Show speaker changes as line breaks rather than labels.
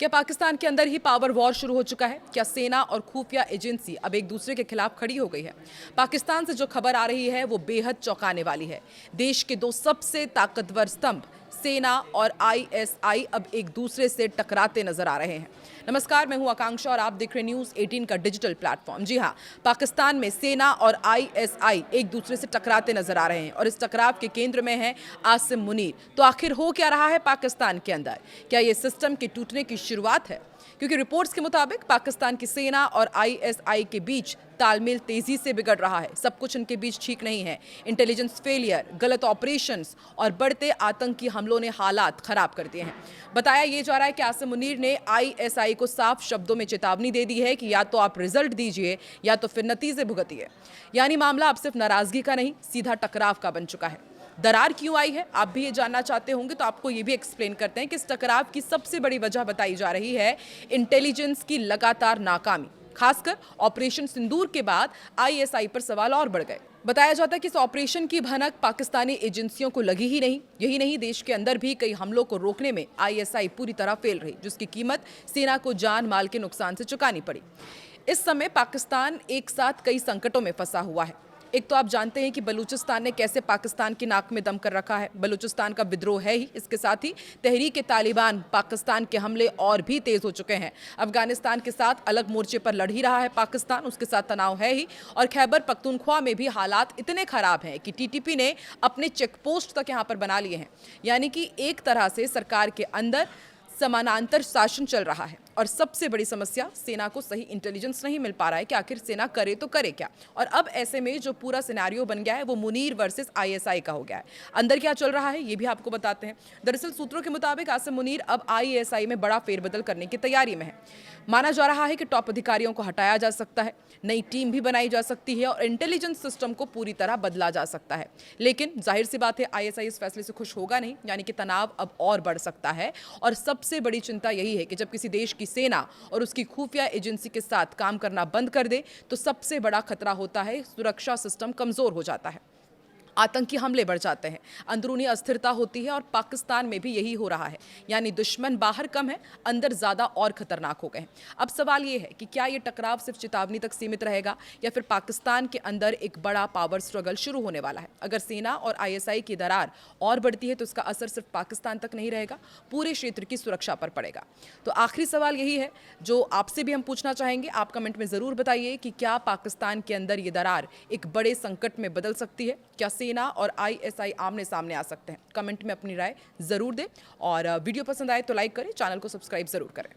क्या पाकिस्तान के अंदर ही पावर वॉर शुरू हो चुका है? क्या सेना और खुफिया एजेंसी अब एक दूसरे के खिलाफ खड़ी हो गई है? पाकिस्तान से जो खबर आ रही है वो बेहद चौंकाने वाली है। देश के दो सबसे ताकतवर स्तंभ सेना और आईएसआई अब एक दूसरे से टकराते नजर आ रहे हैं। नमस्कार, मैं हूं आकांक्षा और आप देख रहे हैं न्यूज़ 18 का डिजिटल प्लेटफॉर्म। जी हां, पाकिस्तान में सेना और आईएसआई एक दूसरे से टकराते नजर आ रहे हैं और इस टकराव के केंद्र में है आसिम मुनीर। तो आखिर हो क्या रहा है पाकिस्तान के अंदर? क्या ये सिस्टम के टूटने की शुरुआत है? क्योंकि रिपोर्ट्स के मुताबिक पाकिस्तान की सेना और आईएसआई के बीच तालमेल तेजी से बिगड़ रहा है। सब कुछ इनके बीच ठीक नहीं है। इंटेलिजेंस फेलियर, गलत ऑपरेशंस और बढ़ते आतंकी हमलों ने हालात खराब कर दिए हैं। बताया ये जा रहा है कि आसिम मुनीर ने आईएसआई को साफ शब्दों में चेतावनी दे दी है कि या तो आप रिजल्ट दीजिए या तो फिर नतीजे भुगतिए। यानी मामला अब सिर्फ नाराजगी का नहीं, सीधा टकराव का बन चुका है। दरार क्यों आई है, आप भी ये जानना चाहते होंगे, तो आपको ये भी एक्सप्लेन करते हैं कि इस टकराव की सबसे बड़ी वजह बताई जा रही है इंटेलिजेंस की लगातार नाकामी। खासकर ऑपरेशन सिंदूर के बाद आईएसआई पर सवाल और बढ़ गए। बताया जाता है कि इस ऑपरेशन की भनक पाकिस्तानी एजेंसियों को लगी ही नहीं। यही नहीं, देश के अंदर भी कई हमलों को रोकने में आईएसआई पूरी तरह फेल रही, जिसकी कीमत सेना को जान माल के नुकसान से चुकानी पड़ी। इस समय पाकिस्तान एक साथ कई संकटों में फंसा हुआ है। एक तो आप जानते हैं कि बलूचिस्तान ने कैसे पाकिस्तान की नाक में दम कर रखा है। बलूचिस्तान का विद्रोह है ही, इसके साथ ही तहरीक तालिबान पाकिस्तान के हमले और भी तेज हो चुके हैं। अफगानिस्तान के साथ अलग मोर्चे पर लड़ ही रहा है पाकिस्तान, उसके साथ तनाव है ही। और खैबर पख्तूनख्वा में भी हालात इतने खराब हैं कि टीटीपी ने अपने चेक पोस्ट तक यहाँ पर बना लिए हैं। यानी कि एक तरह से सरकार के अंदर समानांतर शासन चल रहा है। और सबसे बड़ी समस्या, सेना को सही इंटेलिजेंस नहीं मिल पा रहा है कि आखिर सेना करे तो करे क्या। और अब ऐसे में जो पूरा सिनेरियो बन गया है वो मुनीर वर्सेस आईएसआई का हो गया है। अंदर क्या चल रहा है ये भी आपको बताते हैं। दरअसल सूत्रों के मुताबिक आसिम मुनीर अब आईएसआई में बड़ा फेरबदल करने की तैयारी में है। माना जा रहा है कि टॉप अधिकारियों को हटाया जा सकता है, नई टीम भी बनाई जा सकती है और इंटेलिजेंस सिस्टम को पूरी तरह बदला जा सकता है। लेकिन जाहिर सी बात है, आईएसआई इस फैसले से खुश होगा नहीं, यानी कि तनाव अब और बढ़ सकता है। और सबसे बड़ी चिंता यही है कि जब किसी देश की सेना और उसकी खुफिया एजेंसी के साथ काम करना बंद कर दे तो सबसे बड़ा खतरा होता है सुरक्षा सिस्टम कमजोर हो जाता है, आतंकी हमले बढ़ जाते हैं, अंदरूनी अस्थिरता होती है। और पाकिस्तान में भी यही हो रहा है, यानी दुश्मन बाहर कम है, अंदर ज़्यादा और खतरनाक हो गए हैं। अब सवाल ये है कि क्या ये टकराव सिर्फ चेतावनी तक सीमित रहेगा या फिर पाकिस्तान के अंदर एक बड़ा पावर स्ट्रगल शुरू होने वाला है। अगर सेना और आईएसआई की दरार और बढ़ती है तो इसका असर सिर्फ पाकिस्तान तक नहीं रहेगा, पूरे क्षेत्र की सुरक्षा पर पड़ेगा। तो आखिरी सवाल यही है जो आपसे भी हम पूछना चाहेंगे। आप कमेंट में ज़रूर बताइए कि क्या पाकिस्तान के अंदर ये दरार एक बड़े संकट में बदल सकती है? क्या सेना और आईएसआई आमने सामने आ सकते हैं? कमेंट में अपनी राय जरूर दें और वीडियो पसंद आए तो लाइक करें, चैनल को सब्सक्राइब जरूर करें।